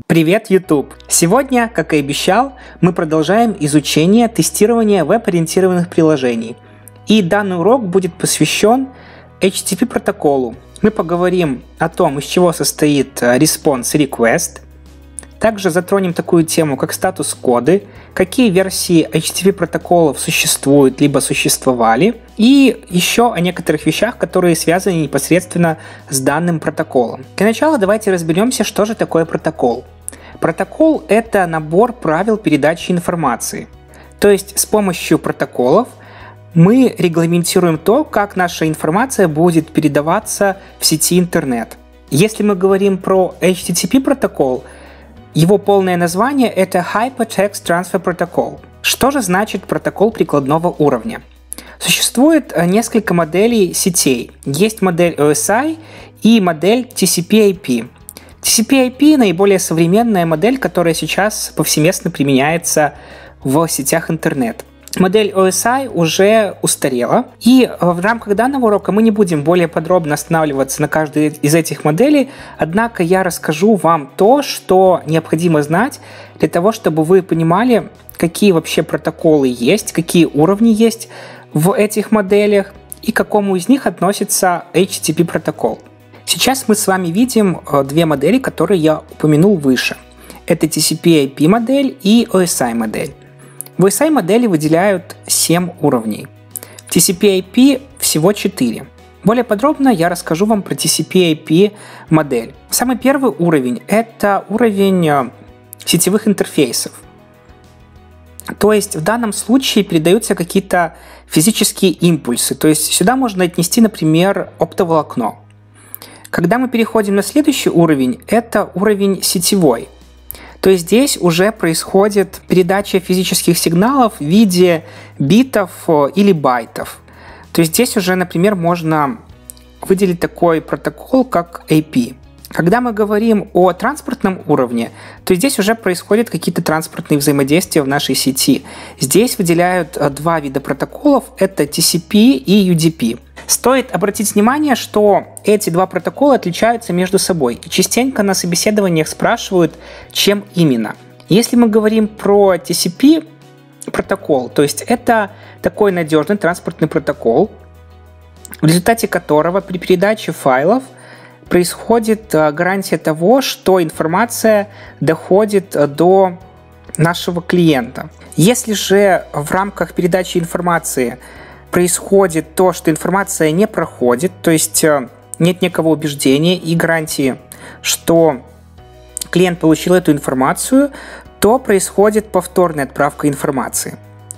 Привет, YouTube! Сегодня, как и обещал, мы продолжаем изучение тестирования веб-ориентированных приложений. И данный урок будет посвящен HTTP протоколу. Мы поговорим о том, из чего состоит response и request. Также затронем такую тему, как статус-коды, какие версии HTTP протоколов существуют, либо существовали, и еще о некоторых вещах, которые связаны непосредственно с данным протоколом. Для начала давайте разберемся, что же такое протокол. Протокол – это набор правил передачи информации. То есть с помощью протоколов мы регламентируем то, как наша информация будет передаваться в сети интернет. Если мы говорим про HTTP протокол, его полное название – это Hypertext Transfer Protocol. Что же значит протокол прикладного уровня? Существует несколько моделей сетей. Есть модель OSI и модель TCP/IP. TCP/IP – наиболее современная модель, которая сейчас повсеместно применяется в сетях интернет. Модель OSI уже устарела, и в рамках данного урока мы не будем более подробно останавливаться на каждой из этих моделей, однако я расскажу вам то, что необходимо знать для того, чтобы вы понимали, какие вообще протоколы есть, какие уровни есть в этих моделях и к какому из них относится HTTP протокол. Сейчас мы с вами видим две модели, которые я упомянул выше. Это TCP/IP модель и OSI модель. В OSI модели выделяют 7 уровней. В TCP/IP всего 4. Более подробно я расскажу вам про TCP/IP модель. Самый первый уровень – это уровень сетевых интерфейсов. То есть в данном случае передаются какие-то физические импульсы. То есть сюда можно отнести, например, оптоволокно. Когда мы переходим на следующий уровень, это уровень сетевой. То есть здесь уже происходит передача физических сигналов в виде битов или байтов. То есть здесь уже, например, можно выделить такой протокол, как AP. Когда мы говорим о транспортном уровне, то здесь уже происходят какие-то транспортные взаимодействия в нашей сети. Здесь выделяют два вида протоколов, это TCP и UDP. Стоит обратить внимание, что эти два протокола отличаются между собой. И частенько на собеседованиях спрашивают, чем именно. Если мы говорим про TCP протокол, то есть это такой надежный транспортный протокол, в результате которого при передаче файлов происходит гарантия того, что информация доходит до нашего клиента. Если же в рамках передачи информации происходит то, что информация не проходит, то есть нет никакого убеждения и гарантии, что клиент получил эту информацию, то происходит повторная отправка информации.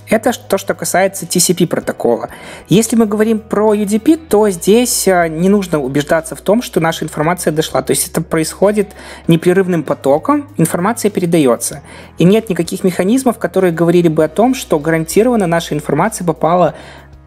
Это то, что касается TCP протокола. Если мы говорим про UDP, то здесь не нужно убеждаться в том, что наша информация дошла. То есть это происходит непрерывным потоком, информация передается. И нет никаких механизмов, которые говорили бы о том, что гарантированно наша информация попала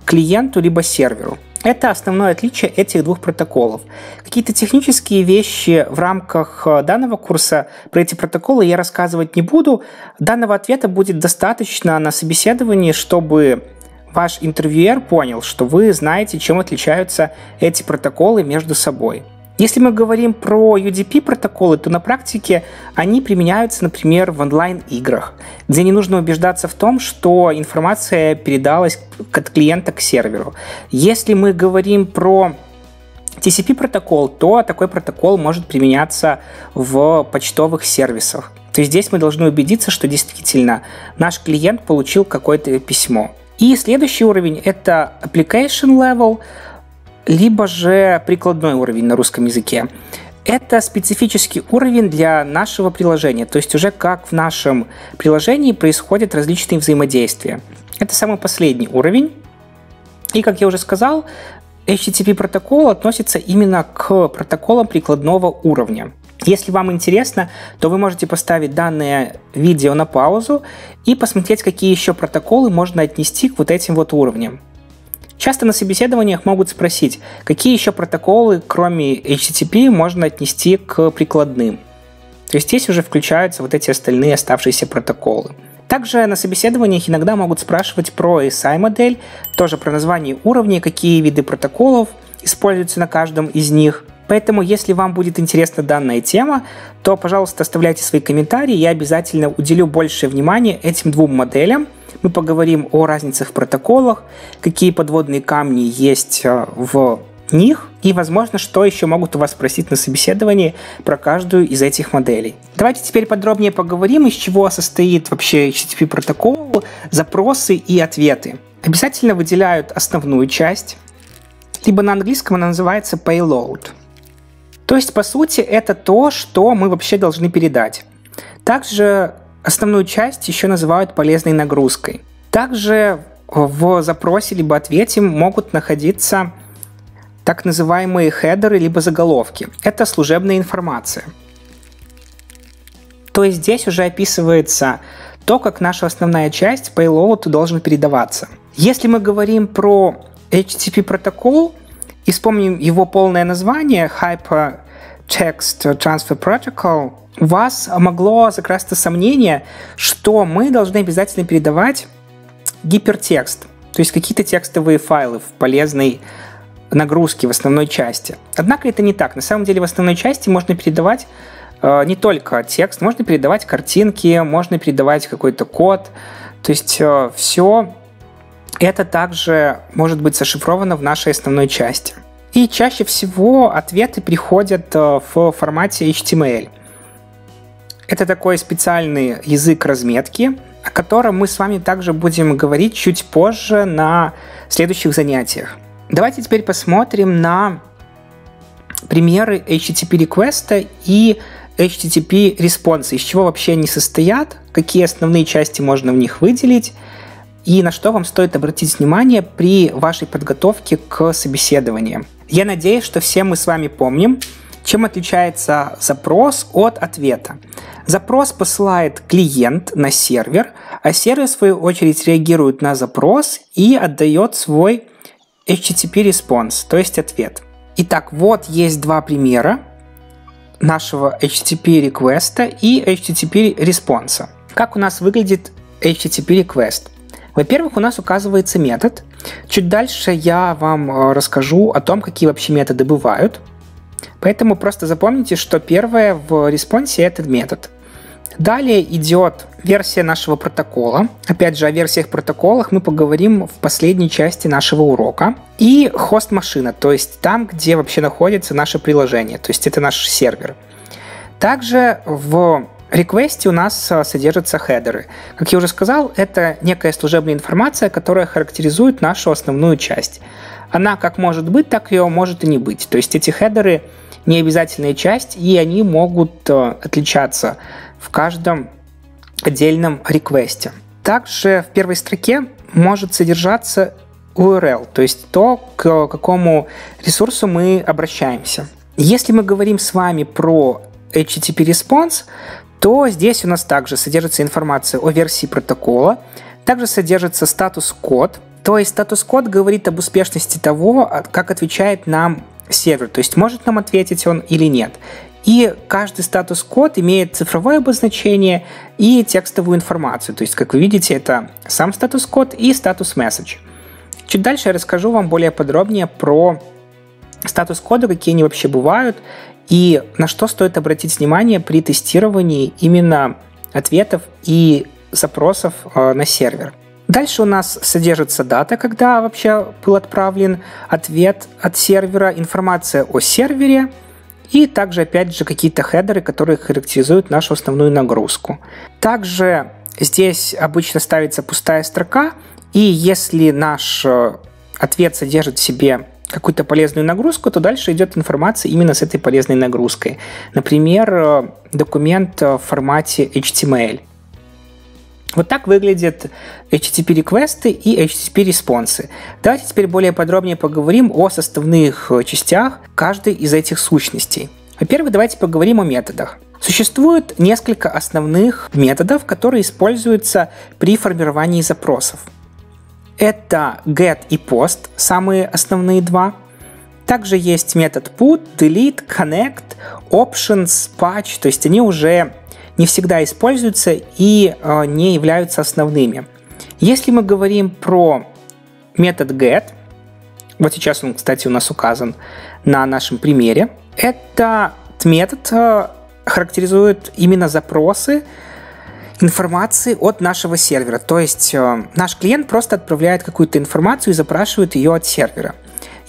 к клиенту либо серверу. Это основное отличие этих двух протоколов. Какие-то технические вещи в рамках данного курса про эти протоколы я рассказывать не буду. Данного ответа будет достаточно на собеседовании, чтобы ваш интервьюер понял, что вы знаете, чем отличаются эти протоколы между собой. Если мы говорим про UDP протоколы, то на практике они применяются, например, в онлайн-играх, где не нужно убеждаться в том, что информация передалась от клиента к серверу. Если мы говорим про TCP протокол, то такой протокол может применяться в почтовых сервисах. То есть здесь мы должны убедиться, что действительно наш клиент получил какое-то письмо. И следующий уровень – это application level, либо же прикладной уровень на русском языке. Это специфический уровень для нашего приложения, то есть уже как в нашем приложении происходят различные взаимодействия. Это самый последний уровень. И, как я уже сказал, HTTP протокол относится именно к протоколам прикладного уровня. Если вам интересно, то вы можете поставить данное видео на паузу и посмотреть, какие еще протоколы можно отнести к вот этим вот уровням. Часто на собеседованиях могут спросить, какие еще протоколы, кроме HTTP, можно отнести к прикладным. То есть здесь уже включаются вот эти остальные оставшиеся протоколы. Также на собеседованиях иногда могут спрашивать про OSI модель, тоже про название уровней, какие виды протоколов используются на каждом из них. Поэтому, если вам будет интересна данная тема, то, пожалуйста, оставляйте свои комментарии. Я обязательно уделю большее внимание этим двум моделям. Мы поговорим о разницах в протоколах, какие подводные камни есть в них, и, возможно, что еще могут у вас спросить на собеседовании про каждую из этих моделей. Давайте теперь подробнее поговорим, из чего состоит вообще HTTP протокол, запросы и ответы. Обязательно выделяют основную часть, либо на английском она называется payload. То есть, по сути, это то, что мы вообще должны передать. Также основную часть еще называют полезной нагрузкой. Также в запросе либо ответе могут находиться так называемые хедеры либо заголовки. Это служебная информация. То есть здесь уже описывается то, как наша основная часть, payload, должен передаваться. Если мы говорим про HTTP протокол и вспомним его полное название Hypertext Transfer Protocol, у вас могло закрасться сомнение, что мы должны обязательно передавать гипертекст, то есть какие-то текстовые файлы в полезной нагрузке в основной части. Однако это не так. На самом деле в основной части можно передавать не только текст, можно передавать картинки, можно передавать какой-то код. То есть все это также может быть зашифровано в нашей основной части. И чаще всего ответы приходят в формате HTML. Это такой специальный язык разметки, о котором мы с вами также будем говорить чуть позже на следующих занятиях. Давайте теперь посмотрим на примеры HTTP request и HTTP response, из чего вообще они состоят, какие основные части можно в них выделить и на что вам стоит обратить внимание при вашей подготовке к собеседованиям. Я надеюсь, что все мы с вами помним, чем отличается запрос от ответа. Запрос посылает клиент на сервер, а сервер, в свою очередь, реагирует на запрос и отдает свой HTTP response, то есть ответ. Итак, вот есть два примера нашего HTTP request и HTTP response. Как у нас выглядит HTTP request? Во-первых, у нас указывается метод. Чуть дальше я вам расскажу о том, какие вообще методы бывают. Поэтому просто запомните, что первое в респонсе — это метод. Далее идет версия нашего протокола. Опять же, о версиях протоколах мы поговорим в последней части нашего урока. И хост-машина, то есть там, где вообще находится наше приложение, то есть это наш сервер. Также в реквесте у нас содержатся хедеры. Как я уже сказал, это некая служебная информация, которая характеризует нашу основную часть. Она как может быть, так ее может и не быть. То есть эти хедеры не обязательная часть, и они могут отличаться в каждом отдельном реквесте. Также в первой строке может содержаться URL, то есть то, к какому ресурсу мы обращаемся. Если мы говорим с вами про HTTP response, то здесь у нас также содержится информация о версии протокола, также содержится статус-код, то есть статус-код говорит об успешности того, как отвечает нам сервер, то есть может нам ответить он или нет. И каждый статус-код имеет цифровое обозначение и текстовую информацию, то есть, как вы видите, это сам статус-код и статус-месседж. Чуть дальше я расскажу вам более подробнее про статус-коды, какие они вообще бывают, и на что стоит обратить внимание при тестировании именно ответов и запросов на сервер. Дальше у нас содержится дата, когда вообще был отправлен ответ от сервера, информация о сервере и также, опять же, какие-то хедеры, которые характеризуют нашу основную нагрузку. Также здесь обычно ставится пустая строка, и если наш ответ содержит в себе какую-то полезную нагрузку, то дальше идет информация именно с этой полезной нагрузкой. Например, документ в формате HTML. Вот так выглядят HTTP реквесты и HTTP респонсы. Давайте теперь более подробнее поговорим о составных частях каждой из этих сущностей. Во-первых, давайте поговорим о методах. Существует несколько основных методов, которые используются при формировании запросов. Это get и post, самые основные два. Также есть метод put, delete, connect, options, patch, то есть они уже не всегда используются и не являются основными. Если мы говорим про метод get, Вот сейчас он, кстати, у нас указан на нашем примере. Этот метод характеризует именно запросы информации от нашего сервера. То есть наш клиент просто отправляет какую-то информацию и запрашивает ее от сервера.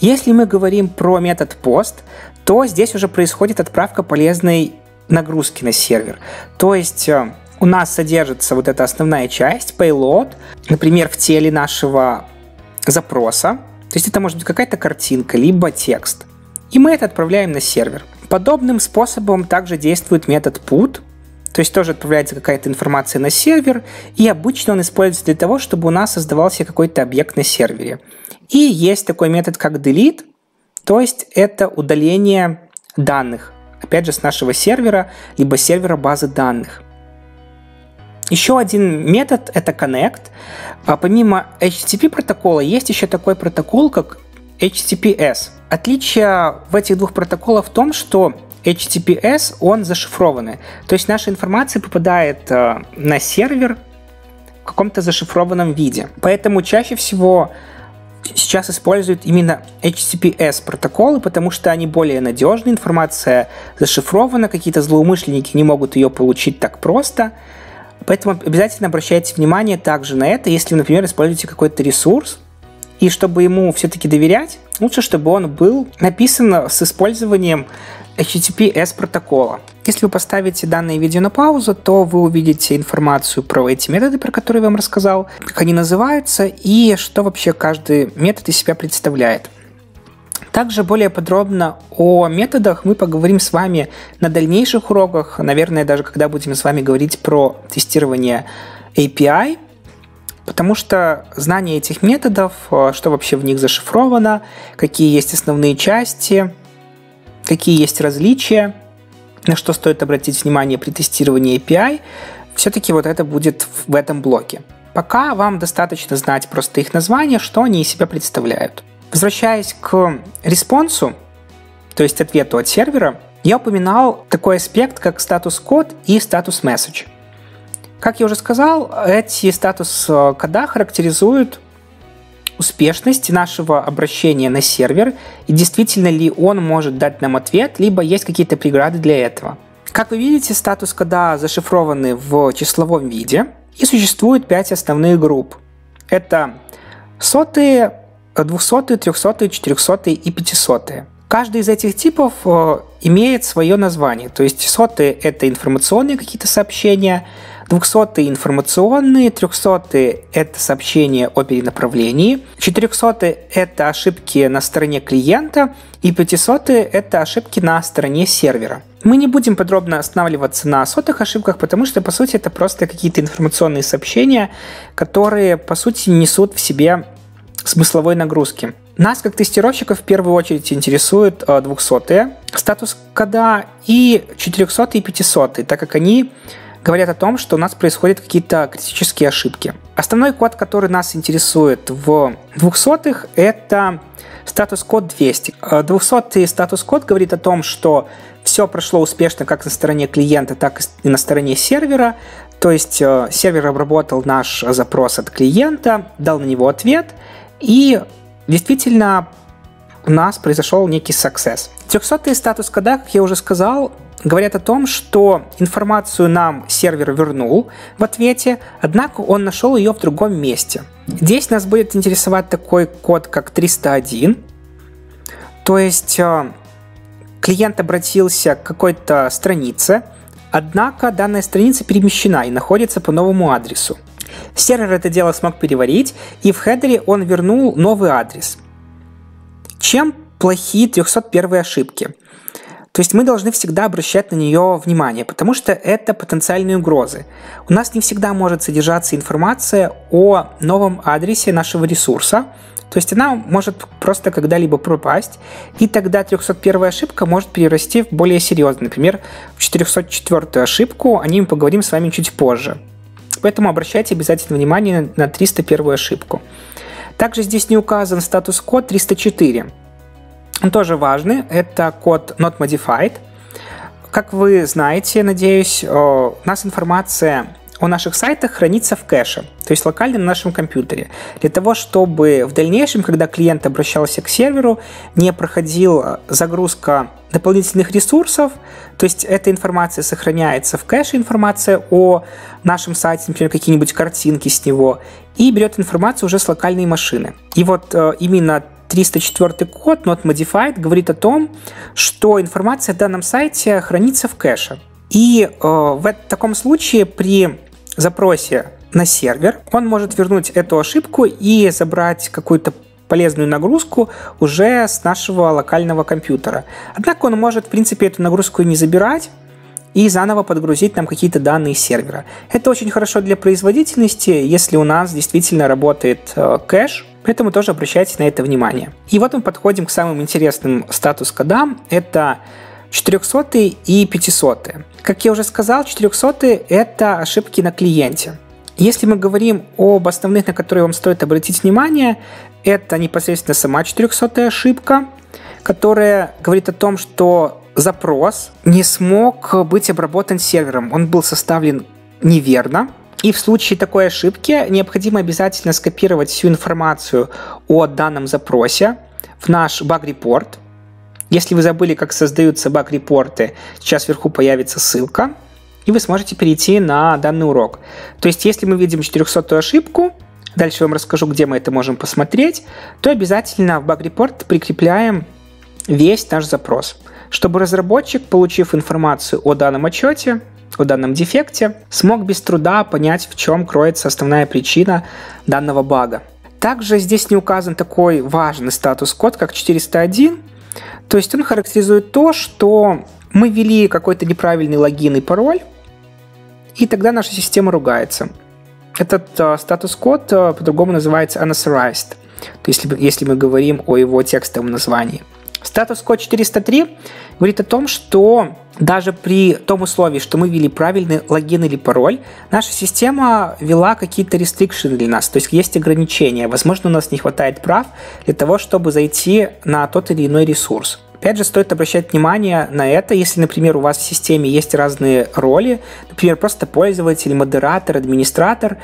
Если мы говорим про метод POST, то здесь уже происходит отправка полезной нагрузки на сервер. То есть у нас содержится вот эта основная часть, payload, например, в теле нашего запроса. То есть это может быть какая-то картинка, либо текст. И мы это отправляем на сервер. Подобным способом также действует метод put, то есть тоже отправляется какая-то информация на сервер, и обычно он используется для того, чтобы у нас создавался какой-то объект на сервере. И есть такой метод, как delete, то есть это удаление данных, опять же, с нашего сервера, либо сервера базы данных. Еще один метод – это connect. Помимо HTTP протокола есть еще такой протокол, как HTTPS. Отличие в этих двух протоколах в том, что HTTPS, он зашифрованный. То есть наша информация попадает на сервер в каком-то зашифрованном виде. Поэтому чаще всего сейчас используют именно HTTPS протоколы, потому что они более надежны, информация зашифрована, какие-то злоумышленники не могут ее получить так просто. Поэтому обязательно обращайте внимание также на это, если, например, используете какой-то ресурс, и чтобы ему все-таки доверять, лучше, чтобы он был написан с использованием HTTPS протокола. Если вы поставите данное видео на паузу, то вы увидите информацию про эти методы, про которые я вам рассказал, как они называются и что вообще каждый метод из себя представляет. Также более подробно о методах мы поговорим с вами на дальнейших уроках, наверное, даже когда будем с вами говорить про тестирование API, потому что знание этих методов, что вообще в них зашифровано, какие есть основные части, какие есть различия, на что стоит обратить внимание при тестировании API, все-таки вот это будет в этом блоке. Пока вам достаточно знать просто их название, что они из себя представляют. Возвращаясь к респонсу, то есть ответу от сервера, я упоминал такой аспект, как статус-код и статус-месседж. Как я уже сказал, эти статус-кода характеризуют успешность нашего обращения на сервер и действительно ли он может дать нам ответ, либо есть какие-то преграды для этого. Как вы видите, статус-кода зашифрованы в числовом виде и существует 5 основных групп. Это сотые, 200, 300, 400 и 500. Каждый из этих типов имеет свое название. То есть сотые – это информационные какие-то сообщения, 200 информационные, 300 это сообщения о перенаправлении, 400 это ошибки на стороне клиента и 500 это ошибки на стороне сервера. Мы не будем подробно останавливаться на сотых ошибках, потому что по сути это просто какие-то информационные сообщения, которые по сути несут в себе смысловой нагрузки. Нас, как тестировщиков, в первую очередь интересуют 200-е статус-кода и 400 и 500, так как они говорят о том, что у нас происходят какие-то критические ошибки. Основной код, который нас интересует в 200-х, это статус-код 200. 200-й статус-код говорит о том, что все прошло успешно как на стороне клиента, так и на стороне сервера. То есть сервер обработал наш запрос от клиента, дал на него ответ, и действительно у нас произошел некий success. 300-й статус-кода, как я уже сказал, говорят о том, что информацию нам сервер вернул в ответе, однако он нашел ее в другом месте. Здесь нас будет интересовать такой код, как 301. То есть клиент обратился к какой-то странице, однако данная страница перемещена и находится по новому адресу. Сервер это дело смог переварить, и в хедере он вернул новый адрес. Чем плохи 301 ошибки? То есть мы должны всегда обращать на нее внимание, потому что это потенциальные угрозы. У нас не всегда может содержаться информация о новом адресе нашего ресурса, то есть она может просто когда-либо пропасть, и тогда 301 ошибка может перерасти в более серьезную, например, в 404 ошибку, о ней мы поговорим с вами чуть позже. Поэтому обращайте обязательно внимание на 301 ошибку. Также здесь не указан статус-код 304. Он тоже важный, это код not modified. Как вы знаете, надеюсь, у нас информация о наших сайтах хранится в кэше, то есть локально на нашем компьютере, для того, чтобы в дальнейшем, когда клиент обращался к серверу, не проходила загрузка дополнительных ресурсов, то есть эта информация сохраняется в кэше, информация о нашем сайте, например, какие-нибудь картинки с него, и берет информацию уже с локальной машины. И вот именно 304 код Not Modified говорит о том, что информация в данном сайте хранится в кэше. И в таком случае при запросе на сервер он может вернуть эту ошибку и забрать какую-то полезную нагрузку уже с нашего локального компьютера. Однако он может, в принципе, эту нагрузку и не забирать и заново подгрузить нам какие-то данные с сервера. Это очень хорошо для производительности, если у нас действительно работает кэш, поэтому тоже обращайте на это внимание. И вот мы подходим к самым интересным статус-кодам. Это 400 и 500. Как я уже сказал, 400 – это ошибки на клиенте. Если мы говорим об основных, на которые вам стоит обратить внимание, это непосредственно сама 400 ошибка, которая говорит о том, что запрос не смог быть обработан сервером, он был составлен неверно. И в случае такой ошибки необходимо обязательно скопировать всю информацию о данном запросе в наш баг-репорт. Если вы забыли, как создаются баг-репорты, сейчас вверху появится ссылка, и вы сможете перейти на данный урок. То есть, если мы видим 400-ю ошибку, дальше я вам расскажу, где мы это можем посмотреть, то обязательно в баг-репорт прикрепляем весь наш запрос, чтобы разработчик, получив информацию о данном отчете, о данном дефекте, смог без труда понять, в чем кроется основная причина данного бага. Также здесь не указан такой важный статус-код, как 401. То есть он характеризует то, что мы ввели какой-то неправильный логин и пароль, и тогда наша система ругается. Этот статус-код по-другому называется unauthorized, то есть если мы говорим о его текстовом названии. Статус-код 403 говорит о том, что даже при том условии, что мы ввели правильный логин или пароль, наша система ввела какие-то рестрикшены для нас, то есть есть ограничения. Возможно, у нас не хватает прав для того, чтобы зайти на тот или иной ресурс. Опять же, стоит обращать внимание на это, если, например, у вас в системе есть разные роли, например, просто пользователь, модератор, администратор,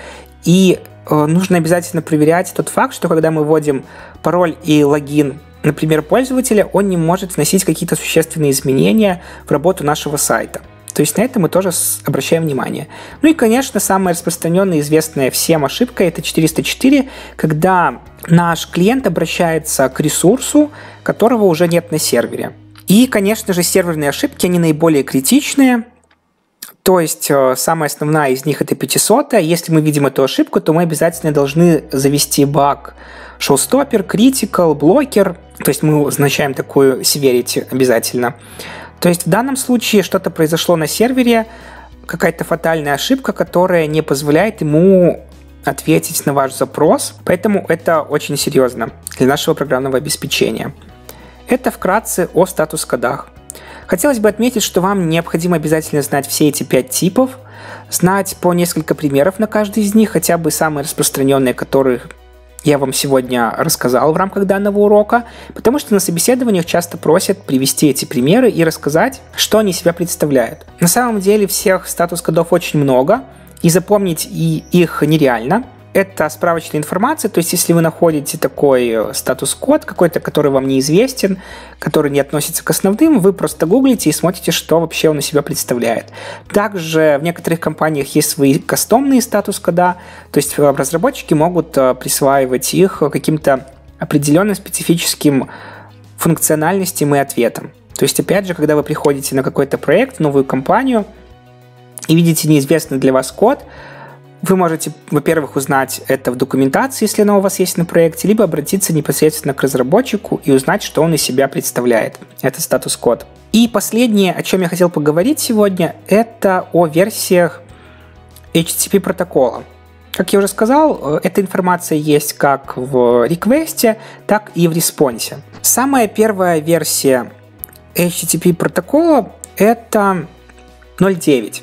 и нужно обязательно проверять тот факт, что когда мы вводим пароль и логин, например, пользователя, он не может вносить какие-то существенные изменения в работу нашего сайта. То есть на это мы тоже обращаем внимание. Ну и, конечно, самая распространенная, известная всем ошибка – это 404, когда наш клиент обращается к ресурсу, которого уже нет на сервере. И, конечно же, серверные ошибки, они наиболее критичные. То есть самая основная из них – это 500. Если мы видим эту ошибку, то мы обязательно должны завести баг showstopper, critical, блокер. То есть мы означаем такую severity обязательно. То есть в данном случае что-то произошло на сервере, какая-то фатальная ошибка, которая не позволяет ему ответить на ваш запрос. Поэтому это очень серьезно для нашего программного обеспечения. Это вкратце о статус-кодах. Хотелось бы отметить, что вам необходимо обязательно знать все эти 5 типов, знать по несколько примеров на каждый из них, хотя бы самые распространенные, которых я вам сегодня рассказал в рамках данного урока, потому что на собеседованиях часто просят привести эти примеры и рассказать, что они себя представляют. На самом деле всех статус-кодов очень много, и запомнить их нереально. Это справочная информация, то есть если вы находите такой статус-код какой-то, который вам неизвестен, который не относится к основным, вы просто гуглите и смотрите, что вообще он из себя представляет. Также в некоторых компаниях есть свои кастомные статус-кода, то есть разработчики могут присваивать их каким-то определенным специфическим функциональностям и ответам. То есть, опять же, когда вы приходите на какой-то проект, новую компанию и видите неизвестный для вас код, вы можете, во-первых, узнать это в документации, если она у вас есть на проекте, либо обратиться непосредственно к разработчику и узнать, что он из себя представляет. Это статус-код. И последнее, о чем я хотел поговорить сегодня, это о версиях HTTP протокола. Как я уже сказал, эта информация есть как в реквесте, так и в респонсе. Самая первая версия HTTP протокола – это 0.9.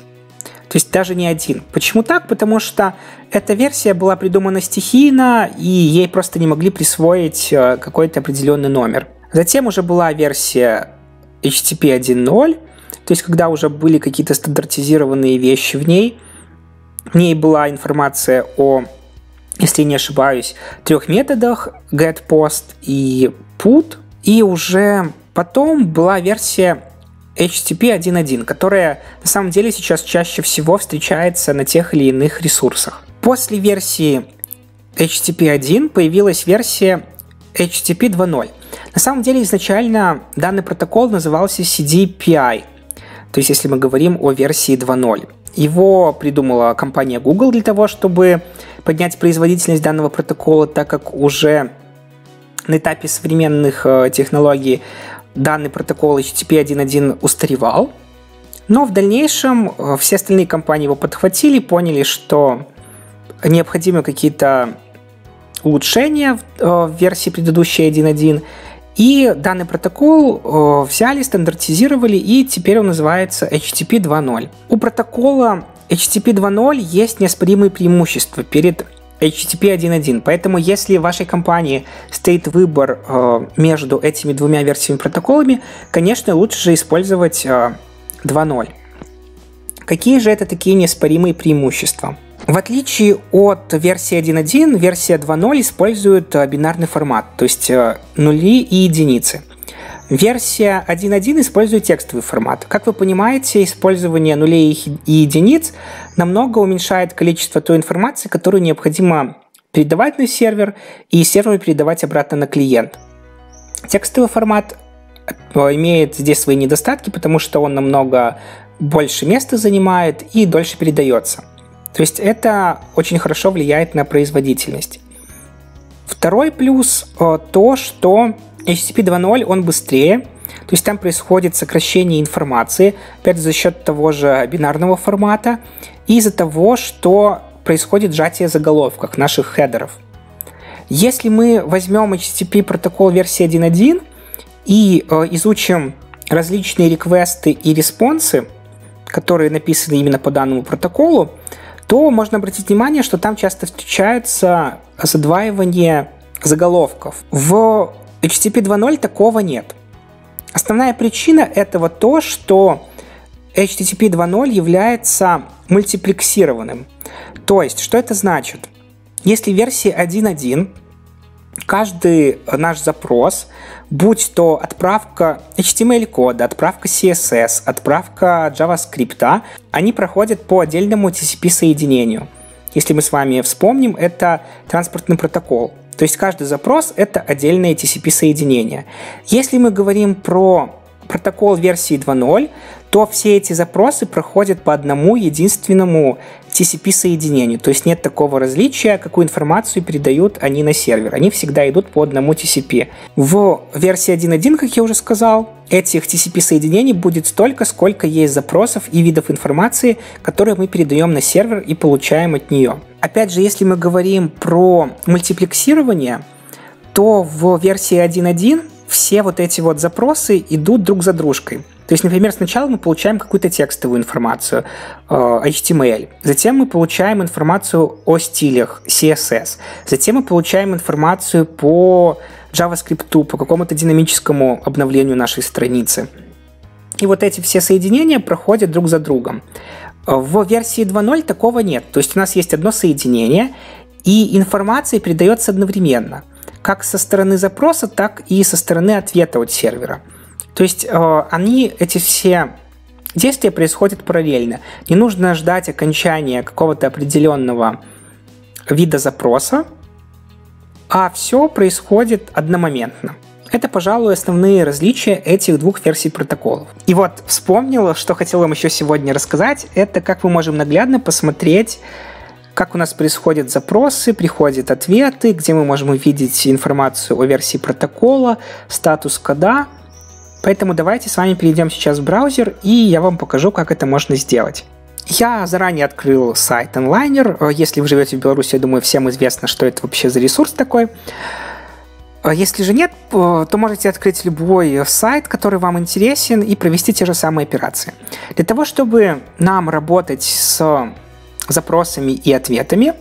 То есть даже не 1. Почему так? Потому что эта версия была придумана стихийно, и ей просто не могли присвоить какой-то определенный номер. Затем уже была версия HTTP 1.0, то есть когда уже были какие-то стандартизированные вещи в ней. В ней была информация о, если не ошибаюсь, 3 методах: get, post и put. И уже потом была версия HTTP 1.1, которая на самом деле сейчас чаще всего встречается на тех или иных ресурсах. После версии HTTP 1 появилась версия HTTP 2.0. На самом деле изначально данный протокол назывался CDPI, то есть если мы говорим о версии 2.0. Его придумала компания Google для того, чтобы поднять производительность данного протокола, так как уже на этапе современных технологий данный протокол HTTP 1.1 устаревал. Но в дальнейшем все остальные компании его подхватили, поняли, что необходимы какие-то улучшения в версии предыдущей 1.1, и данный протокол взяли, стандартизировали, и теперь он называется HTTP 2.0. У протокола HTTP 2.0 есть неоспоримые преимущества перед HTTP 1.1, поэтому если в вашей компании стоит выбор между этими двумя версиями протоколами, конечно, лучше же использовать 2.0. Какие же это такие неоспоримые преимущества? В отличие от версии 1.1, версия 2.0 использует бинарный формат, то есть нули и единицы. Версия 1.1 использует текстовый формат. Как вы понимаете, использование нулей и единиц намного уменьшает количество той информации, которую необходимо передавать на сервер, и серверу передавать обратно на клиент. Текстовый формат имеет здесь свои недостатки, потому что он намного больше места занимает и дольше передается. То есть это очень хорошо влияет на производительность. Второй плюс то, что HTTP 2.0 он быстрее, то есть там происходит сокращение информации, опять за счет того же бинарного формата, и из-за того, что происходит сжатие заголовков наших хедеров. Если мы возьмем HTTP протокол версии 1.1 и изучим различные реквесты и респонсы, которые написаны именно по данному протоколу, то можно обратить внимание, что там часто встречается задваивание заголовков. В HTTP 2.0 такого нет. Основная причина этого то, что HTTP 2.0 является мультиплексированным. То есть, что это значит? Если в версии 1.1 каждый наш запрос, будь то отправка HTML-кода, отправка CSS, отправка JavaScript, они проходят по отдельному TCP-соединению. Если мы с вами вспомним, это транспортный протокол. То есть каждый запрос — это отдельное TCP-соединение. Если мы говорим про протокол версии 2.0, то все эти запросы проходят по одному единственному TCP-соединению. То есть нет такого различия, какую информацию передают они на сервер. Они всегда идут по одному TCP. В версии 1.1, как я уже сказал, этих TCP-соединений будет столько, сколько есть запросов и видов информации, которые мы передаем на сервер и получаем от нее. Опять же, если мы говорим про мультиплексирование, то в версии 1.1 все вот эти вот запросы идут друг за дружкой. То есть, например, сначала мы получаем какую-то текстовую информацию, HTML, затем мы получаем информацию о стилях, CSS, затем мы получаем информацию по JavaScript, по какому-то динамическому обновлению нашей страницы. И вот эти все соединения проходят друг за другом. В версии 2.0 такого нет. То есть у нас есть одно соединение, и информация передается одновременно, как со стороны запроса, так и со стороны ответа от сервера. То есть эти все действия происходят параллельно. Не нужно ждать окончания какого-то определенного вида запроса, а все происходит одномоментно. Это, пожалуй, основные различия этих двух версий протоколов. И вот вспомнил, что хотел вам еще сегодня рассказать, это как мы можем наглядно посмотреть, как у нас происходят запросы, приходят ответы, где мы можем увидеть информацию о версии протокола, статус кода. Поэтому давайте с вами перейдем сейчас в браузер, и я вам покажу, как это можно сделать. Я заранее открыл сайт Onliner. Если вы живете в Беларуси, я думаю, всем известно, что это вообще за ресурс такой. Если же нет, то можете открыть любой сайт, который вам интересен, и провести те же самые операции. Для того, чтобы нам работать с запросами и ответами,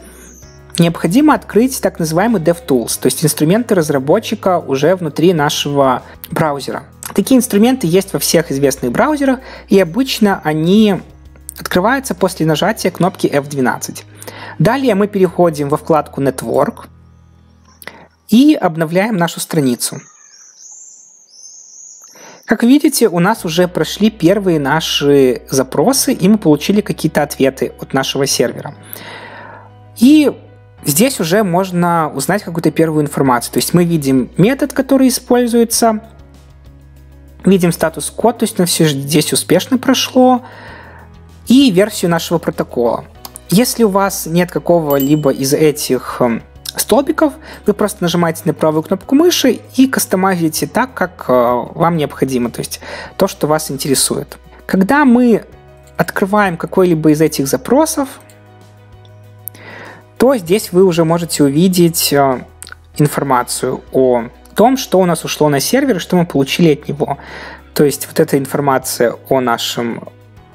необходимо открыть так называемый DevTools, то есть инструменты разработчика уже внутри нашего браузера. Такие инструменты есть во всех известных браузерах, и обычно они открывается после нажатия кнопки F12. Далее мы переходим во вкладку Network и обновляем нашу страницу. Как видите, у нас уже прошли первые наши запросы, и мы получили какие-то ответы от нашего сервера. И здесь уже можно узнать какую-то первую информацию. То есть мы видим метод, который используется, видим статус-код, то есть все здесь успешно прошло, и версию нашего протокола. Если у вас нет какого-либо из этих столбиков, вы просто нажимаете на правую кнопку мыши и кастомизируете так, как вам необходимо, то есть то, что вас интересует. Когда мы открываем какой-либо из этих запросов, то здесь вы уже можете увидеть информацию о том, что у нас ушло на сервер и что мы получили от него. То есть вот эта информация о нашем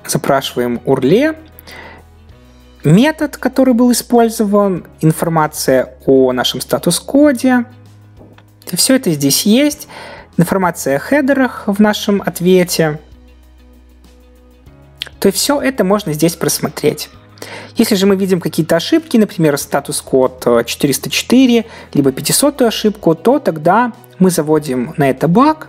запрашиваемом URL, метод, который был использован, информация о нашем статус-коде. Все это здесь есть. Информация о хедерах в нашем ответе. То есть все это можно здесь просмотреть. Если же мы видим какие-то ошибки, например, статус-код 404, либо 500-ю ошибку, то тогда мы заводим на это баг.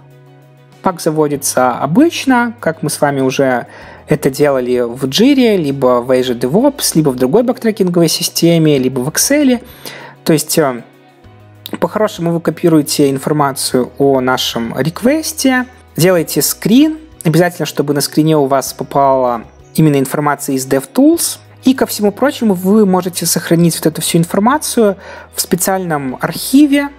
Баг заводится обычно, как мы с вами уже это делали в Jira, либо в Azure DevOps, либо в другой бэктрекинговой системе, либо в Excel. То есть, по-хорошему, вы копируете информацию о нашем реквесте, делаете скрин, обязательно, чтобы на скрине у вас попала именно информация из DevTools, и ко всему прочему вы можете сохранить вот эту всю информацию в специальном архиве,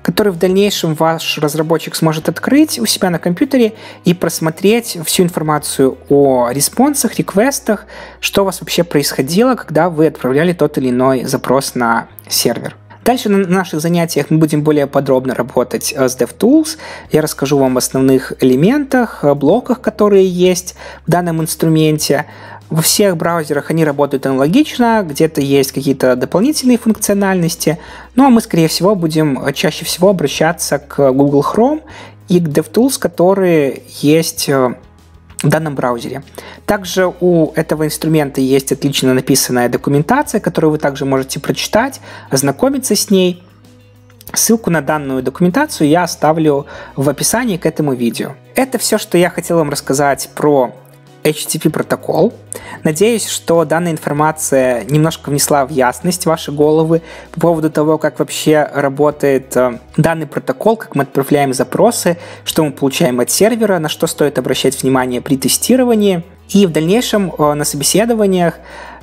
который в дальнейшем ваш разработчик сможет открыть у себя на компьютере и просмотреть всю информацию о респонсах, реквестах, что у вас вообще происходило, когда вы отправляли тот или иной запрос на сервер. Дальше на наших занятиях мы будем более подробно работать с DevTools. Я расскажу вам об основных элементах, блоках, которые есть в данном инструменте. Во всех браузерах они работают аналогично, где-то есть какие-то дополнительные функциональности, ну а мы, скорее всего, будем чаще всего обращаться к Google Chrome и к DevTools, которые есть в данном браузере. Также у этого инструмента есть отлично написанная документация, которую вы также можете прочитать, ознакомиться с ней. Ссылку на данную документацию я оставлю в описании к этому видео. Это все, что я хотел вам рассказать про HTTP протокол. Надеюсь, что данная информация немножко внесла в ясность в ваши головы по поводу того, как вообще работает данный протокол, как мы отправляем запросы, что мы получаем от сервера, на что стоит обращать внимание при тестировании. И в дальнейшем на собеседованиях,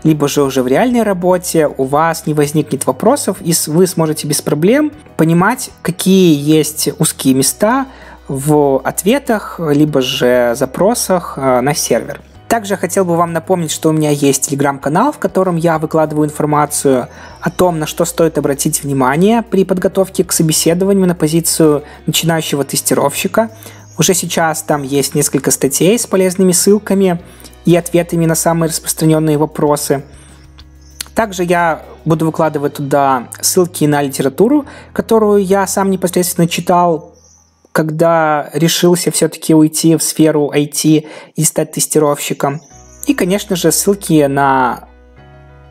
либо же уже в реальной работе у вас не возникнет вопросов, и вы сможете без проблем понимать, какие есть узкие места в ответах, либо же запросах на сервер. Также хотел бы вам напомнить, что у меня есть телеграм-канал, в котором я выкладываю информацию о том, на что стоит обратить внимание при подготовке к собеседованию на позицию начинающего тестировщика. Уже сейчас там есть несколько статей с полезными ссылками и ответами на самые распространенные вопросы. Также я буду выкладывать туда ссылки на литературу, которую я сам непосредственно читал, когда решился все-таки уйти в сферу IT и стать тестировщиком. И, конечно же, ссылки на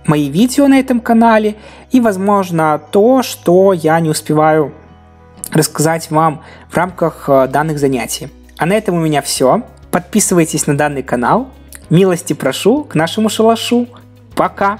мои видео на этом канале и, возможно, то, что я не успеваю рассказать вам в рамках данных занятий. А на этом у меня все. Подписывайтесь на данный канал. Милости прошу к нашему шалашу. Пока!